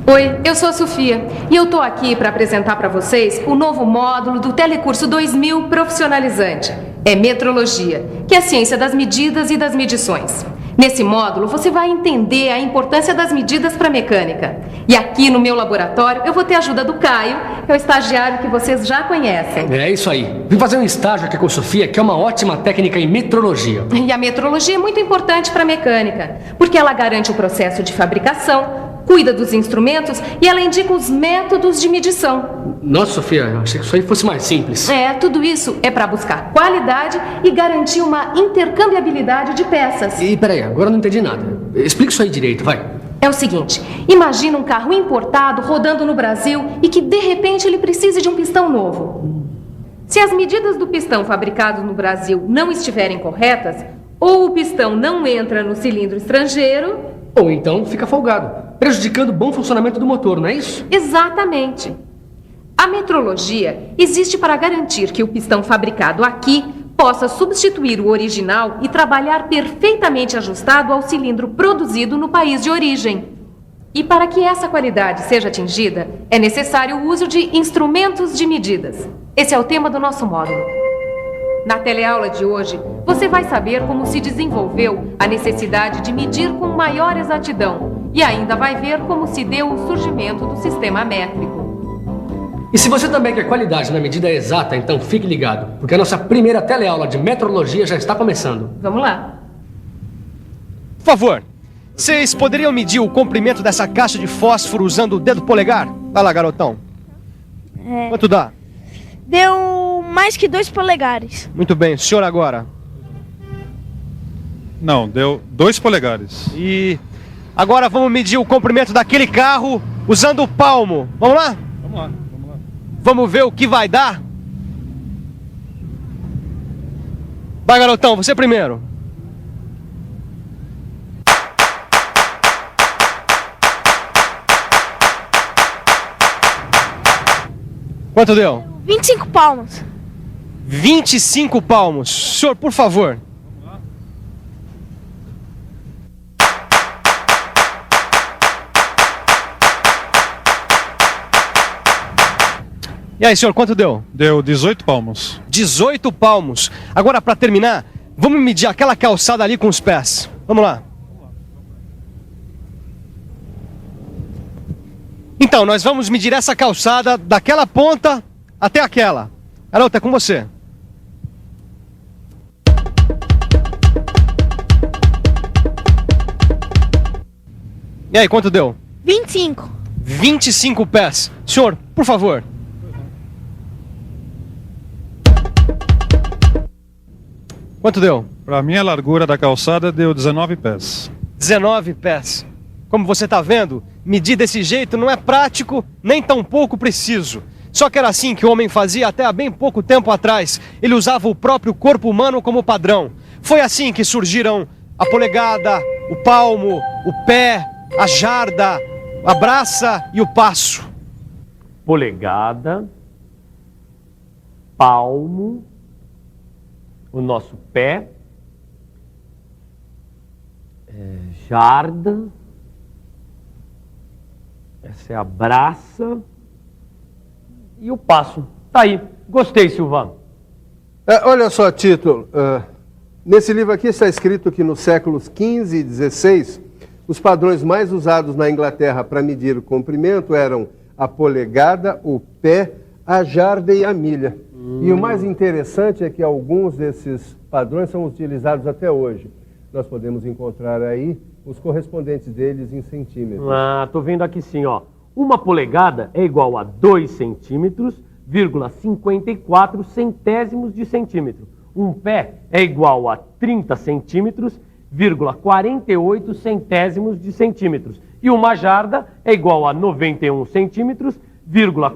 Oi, eu sou a Sofia e eu tô aqui para apresentar para vocês o novo módulo do Telecurso 2000 Profissionalizante. É Metrologia, que é a ciência das medidas e das medições. Nesse módulo, você vai entender a importância das medidas para a mecânica. E aqui no meu laboratório, eu vou ter a ajuda do Caio, que é o estagiário que vocês já conhecem. É isso aí. Vim fazer um estágio aqui com a Sofia, que é uma ótima técnica em metrologia. E a metrologia é muito importante para a mecânica, porque ela garante o processo de fabricação, cuida dos instrumentos e ela indica os métodos de medição. Nossa, Sofia, eu achei que isso aí fosse mais simples. Tudo isso é para buscar qualidade e garantir uma intercambiabilidade de peças. E peraí, agora eu não entendi nada. Explica isso aí direito, vai. É o seguinte, imagina um carro importado rodando no Brasil e que de repente ele precise de um pistão novo. Se as medidas do pistão fabricado no Brasil não estiverem corretas, ou o pistão não entra no cilindro estrangeiro, ou então fica folgado, prejudicando o bom funcionamento do motor, não é isso? Exatamente. A metrologia existe para garantir que o pistão fabricado aqui possa substituir o original e trabalhar perfeitamente ajustado ao cilindro produzido no país de origem. E para que essa qualidade seja atingida, é necessário o uso de instrumentos de medidas. Esse é o tema do nosso módulo. Na teleaula de hoje, você vai saber como se desenvolveu a necessidade de medir com maior exatidão e ainda vai ver como se deu o surgimento do sistema métrico. E se você também quer qualidade na medida exata, então fique ligado, porque a nossa primeira teleaula de metrologia já está começando. Vamos lá. Por favor, vocês poderiam medir o comprimento dessa caixa de fósforo usando o dedo polegar? Vai lá, garotão. Quanto dá? Deu mais que 2 polegares. Muito bem, o senhor agora. Não, deu 2 polegares. E agora vamos medir o comprimento daquele carro usando o palmo. Vamos lá? Vamos lá. Vamos ver o que vai dar? Vai, garotão, você primeiro. Quanto deu? 25 palmos. 25 palmos. Senhor, por favor. E aí, senhor, quanto deu? Deu 18 palmos. 18 palmos. Agora, para terminar, vamos medir aquela calçada ali com os pés. Vamos lá. Então, nós vamos medir essa calçada daquela ponta até aquela. Garota, é com você. E aí, quanto deu? 25. 25 pés. Senhor, por favor. Quanto deu? Para mim, a largura da calçada deu 19 pés. 19 pés. Como você está vendo, medir desse jeito não é prático, nem tão pouco preciso. Só que era assim que o homem fazia até há bem pouco tempo atrás. Ele usava o próprio corpo humano como padrão. Foi assim que surgiram a polegada, o palmo, o pé, a jarda, a braça e o passo. Polegada, palmo, o nosso pé, jarda, essa é a braça e o passo. Tá aí. Gostei, Silvano. Olha só, Tito. Nesse livro aqui está escrito que nos séculos XV e XVI, os padrões mais usados na Inglaterra para medir o comprimento eram a polegada, o pé, a jarda e a milha. E o mais interessante é que alguns desses padrões são utilizados até hoje. Nós podemos encontrar aí os correspondentes deles em centímetros. Tô vendo aqui sim, ó. Uma polegada é igual a 2 centímetros, 54 centésimos de centímetro. Um pé é igual a 30 centímetros, 48 centésimos de centímetros. E uma jarda é igual a 91 centímetros,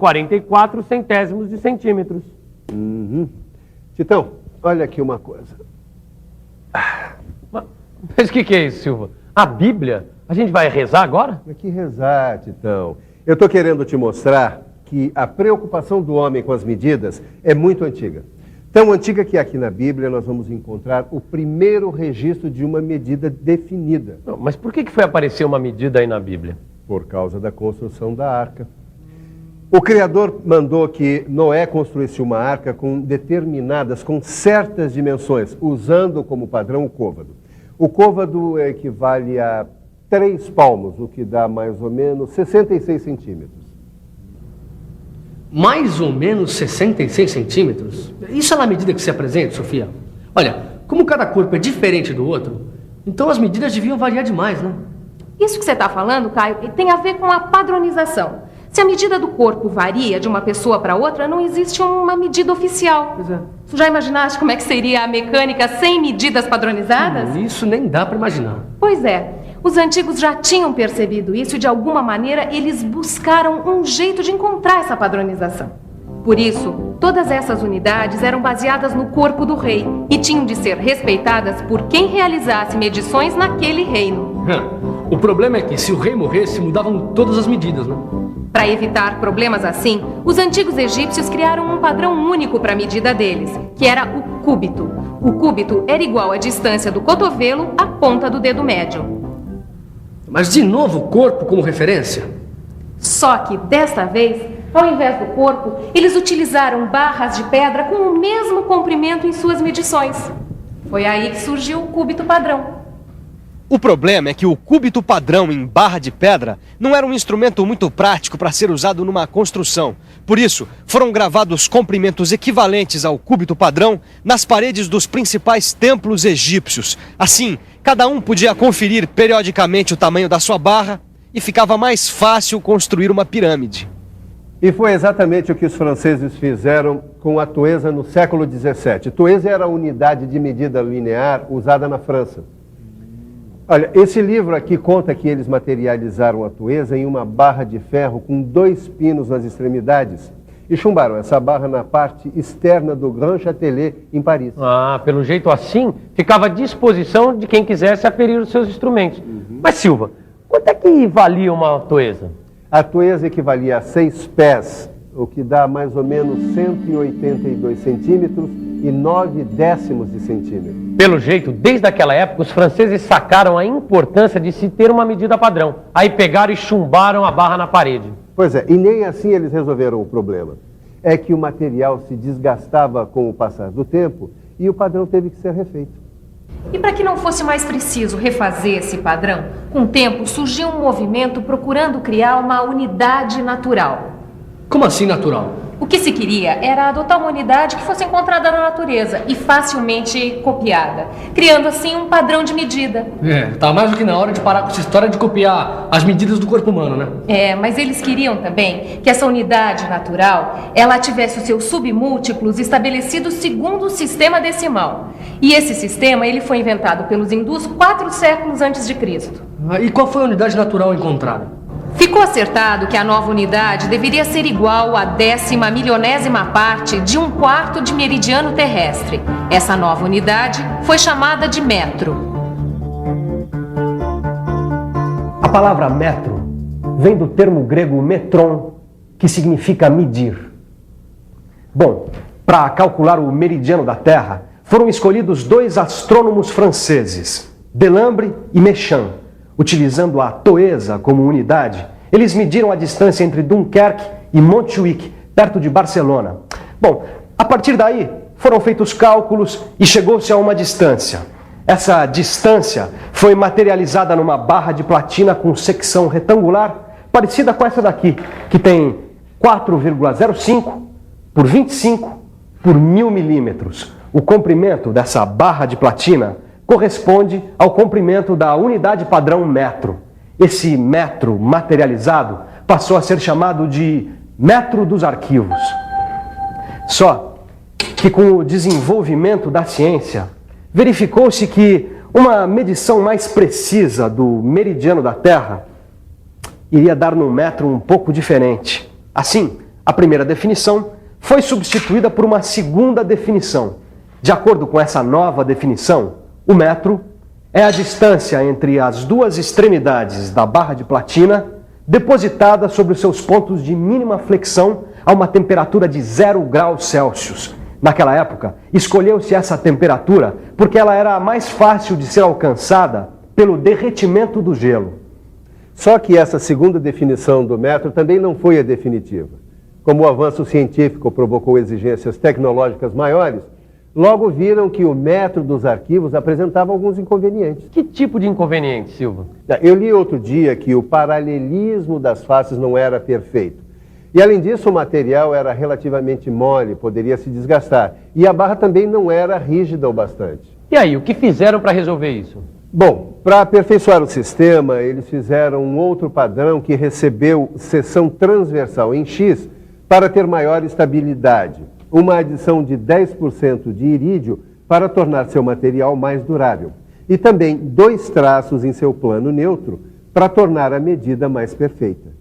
44 centésimos de centímetros. Titão, olha aqui uma coisa. Mas o que é isso, Silva? A Bíblia? A gente vai rezar agora? Que rezar, Titão. Eu estou querendo te mostrar que a preocupação do homem com as medidas é muito antiga. Tão antiga que aqui na Bíblia nós vamos encontrar o primeiro registro de uma medida definida. Não, mas por que foi aparecer uma medida aí na Bíblia? Por causa da construção da arca. O Criador mandou que Noé construísse uma arca com certas dimensões, usando como padrão o côvado. O côvado equivale a 3 palmos, o que dá mais ou menos 66 centímetros. Mais ou menos 66 centímetros? Isso é na medida que se apresenta, Sofia? Olha, como cada corpo é diferente do outro, então as medidas deviam variar demais, né? Isso que você está falando, Caio, tem a ver com a padronização. Se a medida do corpo varia de uma pessoa para outra, não existe uma medida oficial. Pois é. Tu já imaginaste como é que seria a mecânica sem medidas padronizadas? Isso nem dá para imaginar. Pois é. Os antigos já tinham percebido isso e, de alguma maneira, eles buscaram um jeito de encontrar essa padronização. Por isso, todas essas unidades eram baseadas no corpo do rei e tinham de ser respeitadas por quem realizasse medições naquele reino. O problema é que, se o rei morresse, mudavam todas as medidas, né? Para evitar problemas assim, os antigos egípcios criaram um padrão único para a medida deles, que era o cúbito. O cúbito era igual à distância do cotovelo à ponta do dedo médio. Mas, de novo, o corpo como referência? Só que, desta vez, ao invés do corpo, eles utilizaram barras de pedra com o mesmo comprimento em suas medições. Foi aí que surgiu o cúbito padrão. O problema é que o cúbito padrão em barra de pedra não era um instrumento muito prático para ser usado numa construção. Por isso, foram gravados comprimentos equivalentes ao cúbito padrão nas paredes dos principais templos egípcios. Assim, cada um podia conferir periodicamente o tamanho da sua barra e ficava mais fácil construir uma pirâmide. E foi exatamente o que os franceses fizeram com a toesa no século XVII. Toesa era a unidade de medida linear usada na França. Olha, esse livro aqui conta que eles materializaram a toesa em uma barra de ferro com 2 pinos nas extremidades e chumbaram essa barra na parte externa do Grand Châtelet, em Paris. Ah, pelo jeito assim, ficava à disposição de quem quisesse aferir os seus instrumentos. Mas, Silva, quanto é que valia uma toesa? A toesa equivalia a 6 pés, o que dá mais ou menos 182 centímetros e 9 décimos de centímetro. Pelo jeito, desde aquela época, os franceses sacaram a importância de se ter uma medida padrão. Aí pegaram e chumbaram a barra na parede. Pois é, e nem assim eles resolveram o problema. É que o material se desgastava com o passar do tempo e o padrão teve que ser refeito. E para que não fosse mais preciso refazer esse padrão, com o tempo surgiu um movimento procurando criar uma unidade natural. Como assim natural? O que se queria era adotar uma unidade que fosse encontrada na natureza e facilmente copiada, criando assim um padrão de medida. Tá mais do que na hora de parar com essa história de copiar as medidas do corpo humano, né? Mas eles queriam também que essa unidade natural, ela tivesse os seus submúltiplos estabelecidos segundo o sistema decimal. E esse sistema, ele foi inventado pelos hindus 4 séculos antes de Cristo. E qual foi a unidade natural encontrada? Ficou acertado que a nova unidade deveria ser igual à 10ª milionésima parte de 1/4 de meridiano terrestre. Essa nova unidade foi chamada de metro. A palavra metro vem do termo grego metron, que significa medir. Bom, para calcular o meridiano da Terra, foram escolhidos 2 astrônomos franceses, Delambre e Méchain. Utilizando a toesa como unidade, eles mediram a distância entre Dunkerque e Montjuïc, perto de Barcelona. Bom, a partir daí, foram feitos cálculos e chegou-se a uma distância. Essa distância foi materializada numa barra de platina com secção retangular, parecida com essa daqui, que tem 4,05 por 25 por 1000 milímetros. O comprimento dessa barra de platina corresponde ao comprimento da unidade padrão metro. Esse metro materializado passou a ser chamado de metro dos arquivos. Só que com o desenvolvimento da ciência, verificou-se que uma medição mais precisa do meridiano da Terra iria dar num metro um pouco diferente. Assim, a primeira definição foi substituída por uma segunda definição. De acordo com essa nova definição, o metro é a distância entre as 2 extremidades da barra de platina depositada sobre os seus pontos de mínima flexão a uma temperatura de 0 graus Celsius. naquela época, escolheu-se essa temperatura porque ela era mais fácil de ser alcançada pelo derretimento do gelo. Só que essa segunda definição do metro também não foi a definitiva. Como o avanço científico provocou exigências tecnológicas maiores, logo viram que o metro dos arquivos apresentava alguns inconvenientes. Que tipo de inconveniente, Silva? Eu li outro dia que o paralelismo das faces não era perfeito. E além disso, o material era relativamente mole, poderia se desgastar. E a barra também não era rígida o bastante. E aí, o que fizeram para resolver isso? Bom, para aperfeiçoar o sistema, eles fizeram um outro padrão que recebeu seção transversal em X para ter maior estabilidade. Uma adição de 10% de irídio para tornar seu material mais durável. E também 2 traços em seu plano neutro para tornar a medida mais perfeita.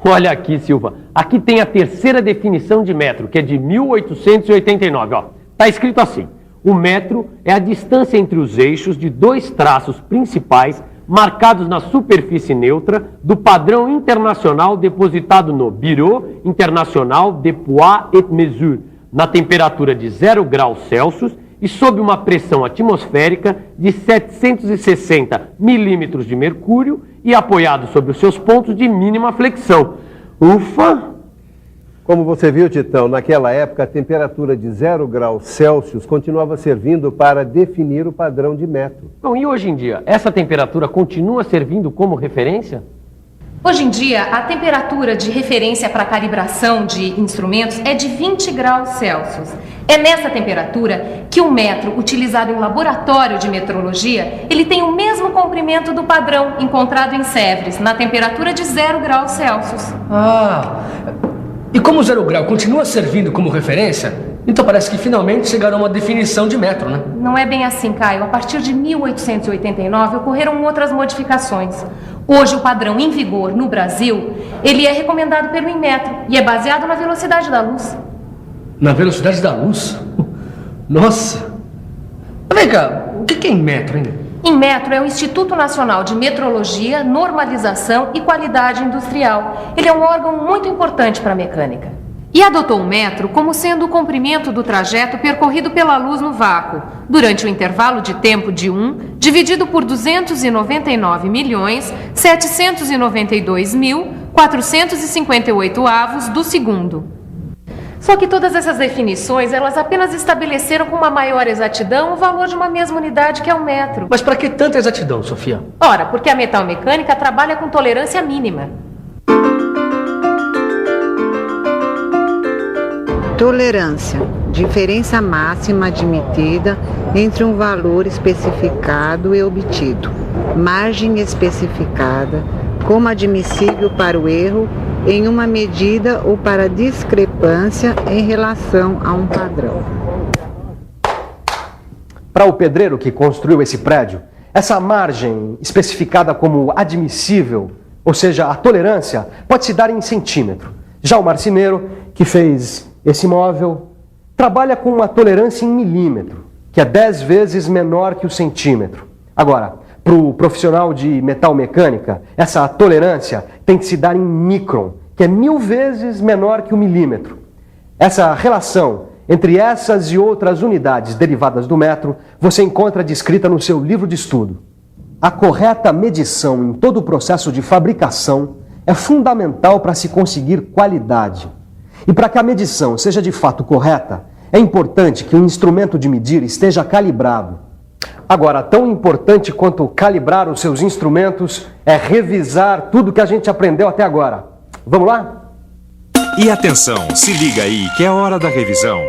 Olha aqui, Silva. Aqui tem a terceira definição de metro, que é de 1889. Está escrito assim: o metro é a distância entre os eixos de 2 traços principais marcados na superfície neutra do padrão internacional depositado no Bureau International de Poids et Mesures, na temperatura de 0 graus Celsius e sob uma pressão atmosférica de 760 milímetros de mercúrio e apoiado sobre os seus pontos de mínima flexão. Ufa! Como você viu, Titão, naquela época a temperatura de 0 graus Celsius continuava servindo para definir o padrão de metro. Bom, e hoje em dia, essa temperatura continua servindo como referência? Hoje em dia, a temperatura de referência para calibração de instrumentos é de 20 graus Celsius. É nessa temperatura que o metro utilizado em laboratório de metrologia, ele tem o mesmo comprimento do padrão encontrado em Sèvres, na temperatura de 0 graus Celsius. E como o 0 grau continua servindo como referência, então parece que finalmente chegaram a uma definição de metro, né? Não é bem assim, Caio. A partir de 1889 ocorreram outras modificações. Hoje o padrão em vigor no Brasil, ele é recomendado pelo Inmetro e é baseado na velocidade da luz. Na velocidade da luz? Nossa! Mas vem cá, o que é Inmetro, hein? Inmetro é o Instituto Nacional de Metrologia, Normalização e Qualidade Industrial. Ele é um órgão muito importante para a mecânica. E adotou o metro como sendo o comprimento do trajeto percorrido pela luz no vácuo, durante o intervalo de tempo de 1, dividido por 299.792.458 avos do segundo. Só que todas essas definições, elas apenas estabeleceram com uma maior exatidão o valor de uma mesma unidade que é o metro. Mas para que tanta exatidão, Sofia? Ora, porque a metalmecânica trabalha com tolerância mínima. Tolerância, diferença máxima admitida entre um valor especificado e obtido. Margem especificada como admissível para o erro em uma medida ou para discrepância em relação a um padrão. Para o pedreiro que construiu esse prédio, essa margem especificada como admissível, ou seja, a tolerância, pode se dar em centímetro. Já o marceneiro que fez esse móvel trabalha com uma tolerância em milímetro, que é 10 vezes menor que o centímetro. Agora, para o profissional de metalmecânica, essa tolerância tem que se dar em micron, que é 1000 vezes menor que o milímetro. Essa relação entre essas e outras unidades derivadas do metro, você encontra descrita no seu livro de estudo. A correta medição em todo o processo de fabricação é fundamental para se conseguir qualidade. E para que a medição seja de fato correta, é importante que o instrumento de medir esteja calibrado. Agora, tão importante quanto calibrar os seus instrumentos é revisar tudo que a gente aprendeu até agora. Vamos lá? E atenção, se liga aí que é hora da revisão.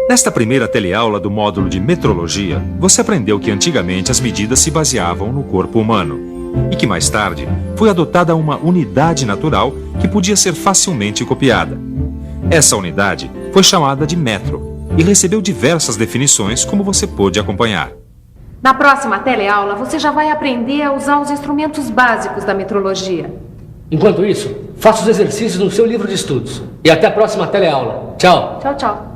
Nesta primeira teleaula do módulo de metrologia, você aprendeu que antigamente as medidas se baseavam no corpo humano e que mais tarde foi adotada uma unidade natural que podia ser facilmente copiada. Essa unidade foi chamada de metro e recebeu diversas definições, como você pôde acompanhar. Na próxima teleaula, você já vai aprender a usar os instrumentos básicos da metrologia. Enquanto isso, faça os exercícios no seu livro de estudos. E até a próxima teleaula. Tchau! Tchau, tchau.